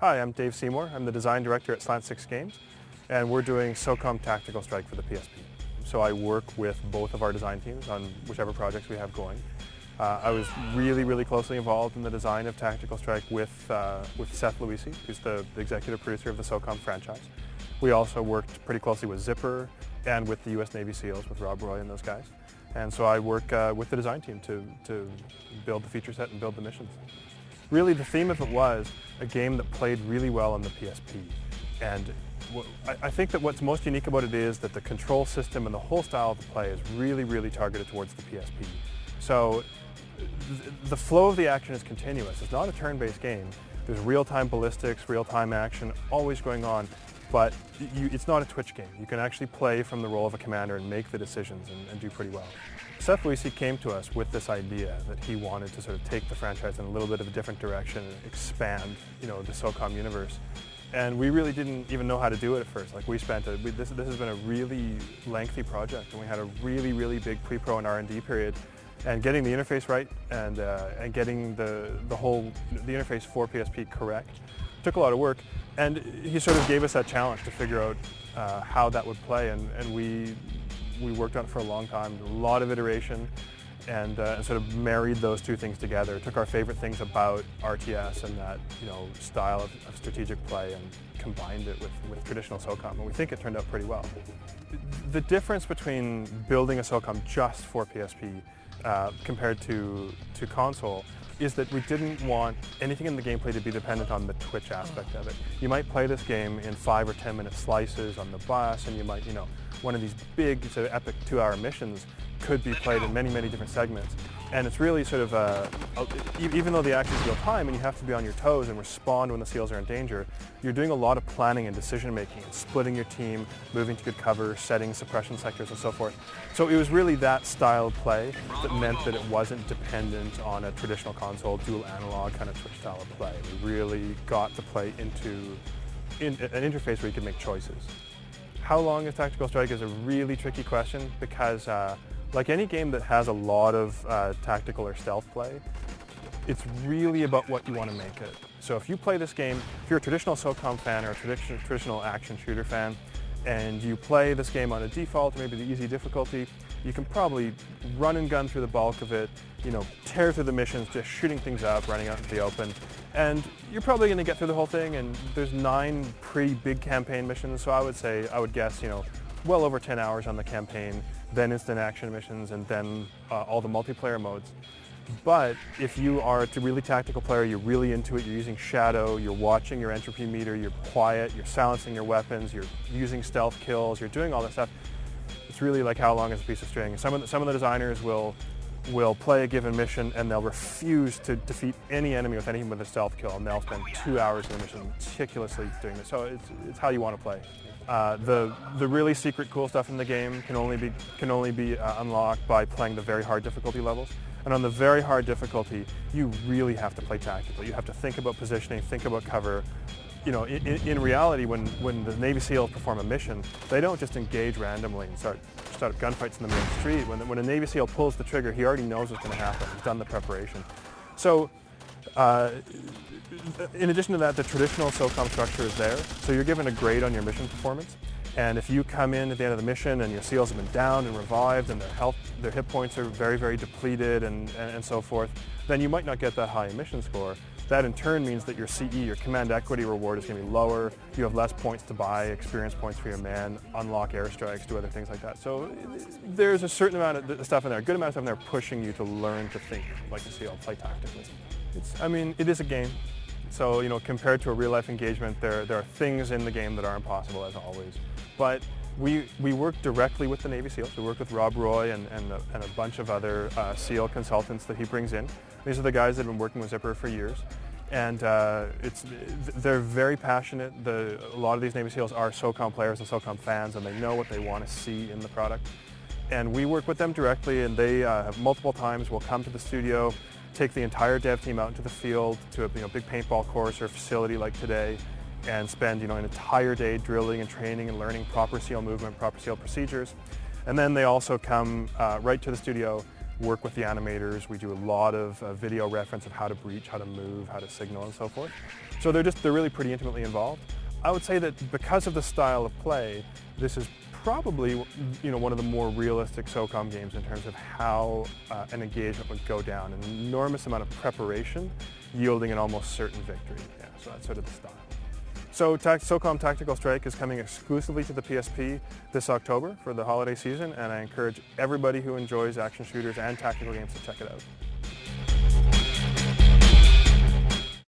Hi, I'm Dave Seymour. I'm the design director at Slant 6 Games, and we're doing SOCOM Tactical Strike for the PSP. So I work with both of our design teams on whichever projects we have going. I was really closely involved in the design of Tactical Strike with Seth Luisi, who's the executive producer of the SOCOM franchise. We also worked pretty closely with Zipper and with the US Navy SEALs, with Rob Roy and those guys. And so I work with the design team to build the feature set and build the missions. Really, the theme of it was a game that played really well on the PSP. And I think that what's most unique about it is that the control system and the whole style of the play is really targeted towards the PSP. So the flow of the action is continuous. It's not a turn-based game. There's real-time ballistics, real-time action always going on, but it's not a twitch game. You can actually play from the role of a commander and make the decisions and do pretty well. Seth Luisi came to us with this idea that he wanted to sort of take the franchise in a little bit of a different direction and expand, the SOCOM universe. And we really didn't even know how to do it at first. Like this has been a really lengthy project, and we had a really big pre-pro and R&D period. And getting the interface right and getting the interface for PSP correct took a lot of work. And he sort of gave us that challenge to figure out how that would play, and we worked on it for a long time, a lot of iteration, and sort of married those two things together. Took our favorite things about RTS and that style of strategic play and combined it with traditional SOCOM, and we think it turned out pretty well. The difference between building a SOCOM just for PSP compared to console is that we didn't want anything in the gameplay to be dependent on the twitch aspect of it. You might play this game in 5 or 10 minute slices on the bus, and you might, one of these big sort of epic 2-hour missions could be played in many different segments. And it's really sort of, even though the action is real time and you have to be on your toes and respond when the SEALs are in danger, you're doing a lot of planning and decision making and splitting your team, moving to good cover, setting suppression sectors and so forth. So it was really that style of play that meant that it wasn't dependent on a traditional console, dual analog kind of twitch style of play. We really got to play into an interface where you could make choices. How long is Tactical Strike is a really tricky question because like any game that has a lot of tactical or stealth play, it's really about what you want to make it. So if you play this game, if you're a traditional SOCOM fan or a traditional action shooter fan, and you play this game on a default or maybe the easy difficulty, you can probably run and gun through the bulk of it, tear through the missions, just shooting things up, running out into the open, and you're probably going to get through the whole thing. And there's 9 pretty big campaign missions, so I would guess, well over 10 hours on the campaign, then instant action missions, and then all the multiplayer modes. But if you are a really tactical player, you're really into it, you're using shadow, you're watching your entropy meter, you're quiet, you're silencing your weapons, you're using stealth kills, you're doing all that stuff, it's really like how long is a piece of string. Some of the designers will play a given mission and they'll refuse to defeat any enemy with anything but a stealth kill, and they'll spend 2 hours in the mission meticulously doing this. So it's how you want to play. The really secret cool stuff in the game can only be unlocked by playing the very hard difficulty levels. And on the very hard difficulty, you really have to play tactically. You have to think about positioning, think about cover. In reality, when the Navy SEALs perform a mission, they don't just engage randomly and start up gunfights in the main street. When a Navy SEAL pulls the trigger, he already knows what's going to happen. He's done the preparation. So in addition to that, the traditional SOCOM structure is there. So you're given a grade on your mission performance. And if you come in at the end of the mission and your SEALs have been downed and revived and their hit points are very depleted and so forth, then you might not get that high mission score. That in turn means that your CE, your command equity reward, is going to be lower. You have less points to buy, experience points for your men, unlock airstrikes, do other things like that. So there's a certain amount of stuff in there, a good amount of stuff in there pushing you to learn to think like a SEAL, play tactically. It is a game. So, compared to a real-life engagement, there are things in the game that are impossible, as always. But we work directly with the Navy SEALs. We work with Rob Roy and a bunch of other SEAL consultants that he brings in. These are the guys that have been working with Zipper for years. And they're very passionate. A lot of these Navy SEALs are SOCOM players and SOCOM fans, and they know what they want to see in the product. And we work with them directly, and they have multiple times will come to the studio, take the entire dev team out into the field to a big paintball course or facility like today, and spend an entire day drilling and training and learning proper SEAL movement, proper SEAL procedures. And then they also come right to the studio work with the animators. We do a lot of video reference of how to breach, how to move, how to signal, and so forth. So they're really pretty intimately involved. I would say that because of the style of play, this is probably one of the more realistic SOCOM games in terms of how an engagement would go down. An enormous amount of preparation yielding an almost certain victory. Yeah, so that's sort of the style. So SOCOM Tactical Strike is coming exclusively to the PSP this October for the holiday season, and I encourage everybody who enjoys action shooters and tactical games to check it out.